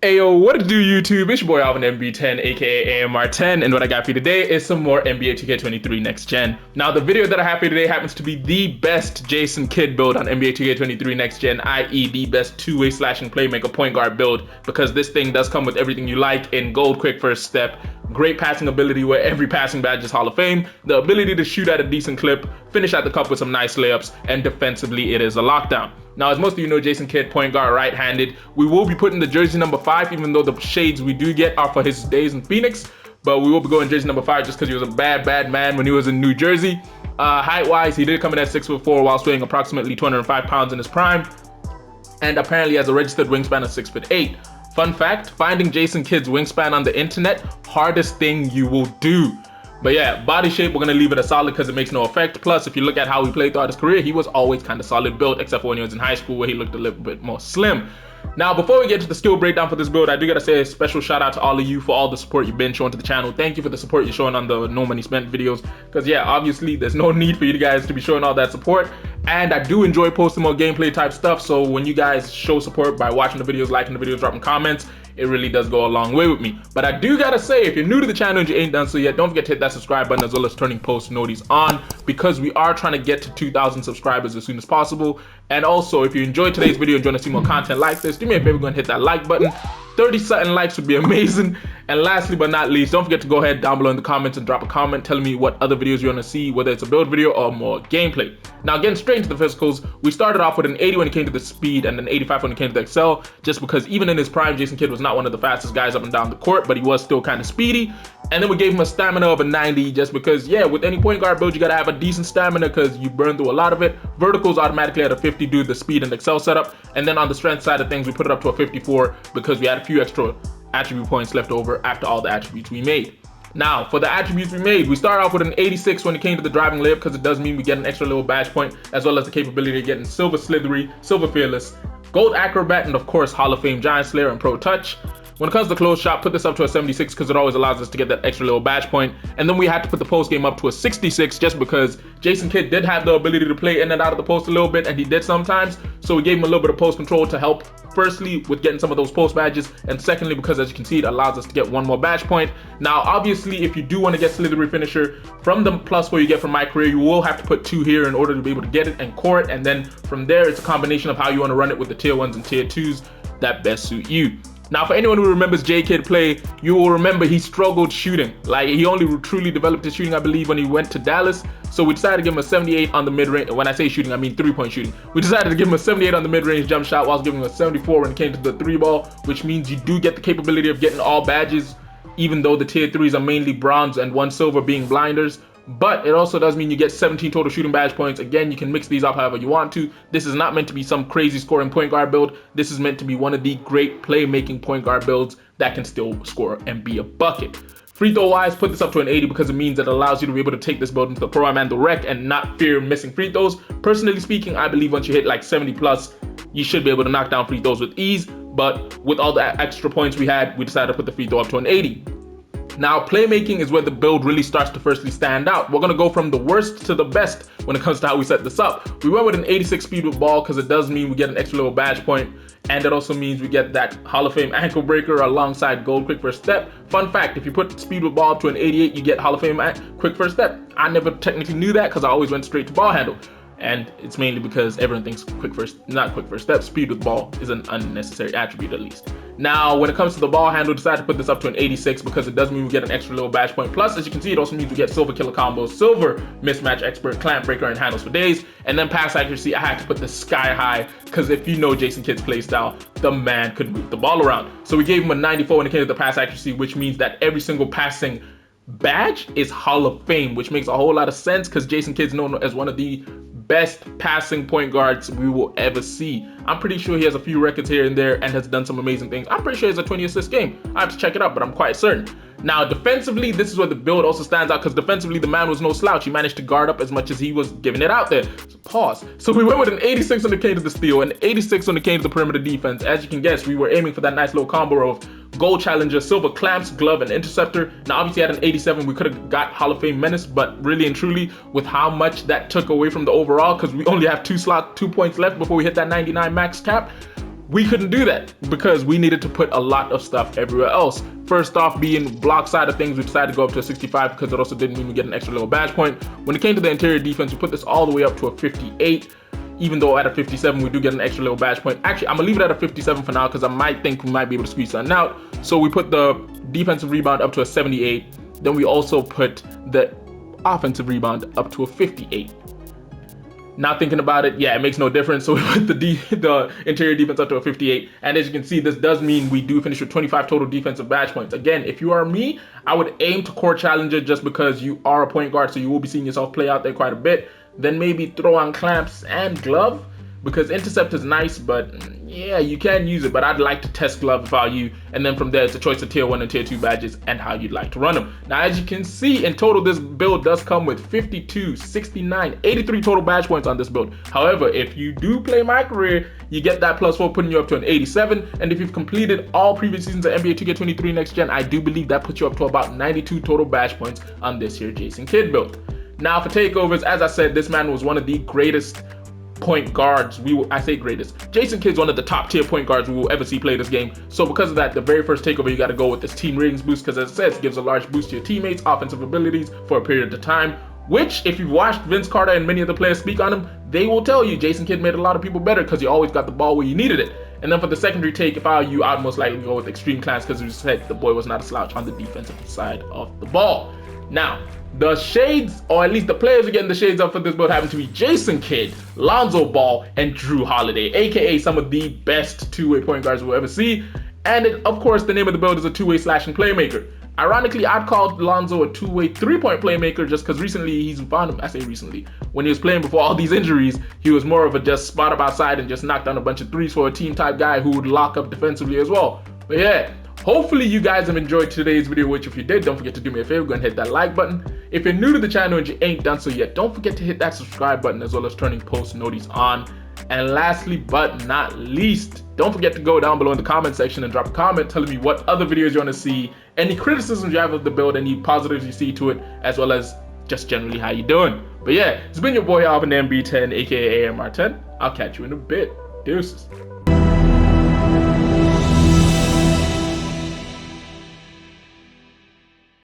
Ayo, what it do YouTube? It's your boy Alvin MB10 aka AMR10, and what I got for you today is some more NBA 2K23 Next Gen. Now the video that I have for you today happens to be the best Jayson Kidd build on NBA 2K23 Next Gen, i.e. the best two-way slashing playmaker point guard build, because this thing does come with everything you like in gold quick first step, great passing ability where every passing badge is Hall of Fame, the ability to shoot at a decent clip, finish at the cup with some nice layups, and defensively it is a lockdown. Now, as most of you know, Jayson Kidd, point guard, right-handed. We will be putting the jersey number 5, even though the shades we do get are for his days in Phoenix. But we will be going jersey number 5 just because he was a bad man when he was in New Jersey. Height-wise, he did come in at 6'4" while weighing approximately 205 pounds in his prime. And apparently has a registered wingspan of 6'8". Fun fact, finding Jayson Kidd's wingspan on the internet, hardest thing you will do. But yeah, body shape, we're going to leave it a solid because it makes no effect. Plus, if you look at how he played throughout his career, he was always kind of solid built, except for when he was in high school where he looked a little bit more slim. Now, before we get to the skill breakdown for this build, I do got to say a special shout out to all of you for all the support you've been showing to the channel. Thank you for the support you're showing on the No Money Spent videos. Because yeah, obviously, there's no need for you guys to be showing all that support. And I do enjoy posting more gameplay type stuff. So when you guys show support by watching the videos, liking the videos, dropping comments, it really does go a long way with me. But I do gotta say, if you're new to the channel and you ain't done so yet, don't forget to hit that subscribe button as well as turning post notifications on, because we are trying to get to 2,000 subscribers as soon as possible. And also, if you enjoyed today's video and you want to see more content like this, do me a favor, go and hit that like button. 30-something likes would be amazing. And lastly but not least, don't forget to go ahead down below in the comments and drop a comment telling me what other videos you want to see, whether it's a build video or more gameplay. Now getting straight into the physicals, we started off with an 80 when it came to the speed and an 85 when it came to the excel, just because even in his prime, Jayson Kidd was not one of the fastest guys up and down the court, but he was still kind of speedy. And then we gave him a stamina of a 90 just because, yeah, with any point guard build, you got to have a decent stamina because you burn through a lot of it. Verticals automatically at a 50 due to the speed and excel setup. And then on the strength side of things, we put it up to a 54 because we had a few extra attribute points left over after all the attributes we made. Now, for the attributes we made, we start off with an 86 when it came to the driving layup because it does mean we get an extra little badge point, as well as the capability of getting silver slithery, silver fearless, gold acrobat, and of course Hall of Fame giant slayer and pro touch. When it comes to the close shot, put this up to a 76 because it always allows us to get that extra little badge point. And then we had to put the post game up to a 66 just because Jayson Kidd did have the ability to play in and out of the post a little bit, and he did sometimes. So we gave him a little bit of post control to help, firstly, with getting some of those post badges, and secondly, because as you can see, it allows us to get one more badge point. Now, obviously, if you do want to get slithery finisher, from the +4 you get from mycareer, you will have to put 2 here in order to be able to get it and core it. And then from there, it's a combination of how you want to run it with the tier 1s and tier 2s that best suit you. Now, for anyone who remembers J Kidd play, you will remember he struggled shooting. Like, he only truly developed his shooting, I believe, when he went to Dallas. So we decided to give him a 78 on the mid-range. When I say shooting, I mean 3-point shooting. We decided to give him a 78 on the mid-range jump shot whilst giving him a 74 when it came to the 3-ball, which means you do get the capability of getting all badges, even though the tier 3s are mainly bronze and 1 silver being blinders. But it also does mean you get 17 total shooting badge points. Again, you can mix these up however you want to. This is not meant to be some crazy scoring point guard build. This is meant to be one of the great playmaking point guard builds that can still score and be a bucket. Free throw wise, put this up to an 80 because it means it allows you to be able to take this build into the pro and the rec and not fear missing free throws. Personally speaking, I believe once you hit like 70 plus, you should be able to knock down free throws with ease. But with all the extra points we had, we decided to put the free throw up to an 80. Now, playmaking is where the build really starts to firstly stand out. We're going to go from the worst to the best when it comes to how we set this up. We went with an 86 speed with ball because it does mean we get an extra little badge point, and it also means we get that Hall of Fame ankle breaker alongside gold quick first step. Fun fact, if you put speed with ball up to an 88, you get Hall of Fame quick first step. I never technically knew that because I always went straight to ball handle. And it's mainly because everyone thinks not quick first step, speed with ball is an unnecessary attribute at least. Now, when it comes to the ball handle, decided to put this up to an 86 because it does mean we get an extra little badge point. Plus, as you can see, it also means we get silver killer combos, silver mismatch expert, clamp breaker, and handles for days. And then pass accuracy, I had to put the sky high because if you know Jayson Kidd's play style, the man could move the ball around. So we gave him a 94 when it came to the pass accuracy, which means that every single passing badge is Hall of Fame, which makes a whole lot of sense because Jayson Kidd's known as one of the best passing point guards we will ever see. I'm pretty sure he has a few records here and there and has done some amazing things. I'm pretty sure he has a 20 assist game. I have to check it out, but I'm quite certain. Now, defensively, this is where the build also stands out because defensively, the man was no slouch. He managed to guard up as much as he was giving it out there. So, pause. So we went with an 86 when it came to the steal and 86 when it came to the perimeter defense. As you can guess, we were aiming for that nice little combo of gold challenger, silver clamps, glove, and interceptor. Now, obviously, at an 87, we could have got Hall of Fame menace, but really and truly, with how much that took away from the overall, because we only have 2 points left before we hit that 99 max cap, we couldn't do that because we needed to put a lot of stuff everywhere else. First off, being block side of things, we decided to go up to a 65 because it also didn't mean we get an extra little badge point. When it came to the interior defense, we put this all the way up to a 58. Even though at a 57, we do get an extra little badge point. Actually, I'm gonna leave it at a 57 for now because I might think we might be able to squeeze something out. So we put the defensive rebound up to a 78. Then we also put the offensive rebound up to a 58. Now thinking about it, yeah, it makes no difference. So we put the interior defense up to a 58. And as you can see, this does mean we do finish with 25 total defensive badge points. Again, if you are me, I would aim to core challenger just because you are a point guard, so you will be seeing yourself play out there quite a bit. Then maybe throw on clamps and glove, because intercept is nice, but yeah, you can use it, but I'd like to test glove if I were you. And then from there, it's a choice of tier 1 and tier 2 badges and how you'd like to run them. Now, as you can see, in total, this build does come with 52, 69, 83 total badge points on this build. However, if you do play my career, you get that +4, putting you up to an 87. And if you've completed all previous seasons of NBA 2K23 Next Gen, I do believe that puts you up to about 92 total badge points on this here Jayson Kidd build. Now, for takeovers, as I said, this man was one of the greatest point guards. I say greatest. Jayson Kidd's one of the top tier point guards we will ever see play this game. So because of that, the very first takeover, you got to go with this team ratings boost, because as it says, it gives a large boost to your teammates' offensive abilities for a period of time, which if you've watched Vince Carter and many of the players speak on him, they will tell you Jayson Kidd made a lot of people better because you always got the ball where you needed it. And then for the secondary take, if I were you, I'd most likely go with extreme class because you said the boy was not a slouch on the defensive side of the ball. Now, the shades, or at least the players who are getting the shades up for this build, happen to be Jayson Kidd, Lonzo Ball, and Jrue Holiday, aka some of the best two-way point guards we'll ever see. And of course, the name of the build is a two-way slashing playmaker. Ironically, I'd call Lonzo a two-way three-point playmaker just because recently he's found him. I say recently, when he was playing before all these injuries, he was more of a just spot up outside and just knock down a bunch of threes for a team type guy who would lock up defensively as well. But yeah, hopefully you guys have enjoyed today's video, which if you did, don't forget to do me a favor, go and hit that like button. If you're new to the channel and you ain't done so yet, don't forget to hit that subscribe button as well as turning post notice on. And lastly but not least, don't forget to go down below in the comment section and drop a comment telling me what other videos you want to see, any criticisms you have of the build, any positives you see to it, as well as just generally how you doing. But yeah, it's been your boy Alvin MB10, aka AMR10. I'll catch you in a bit. Deuces.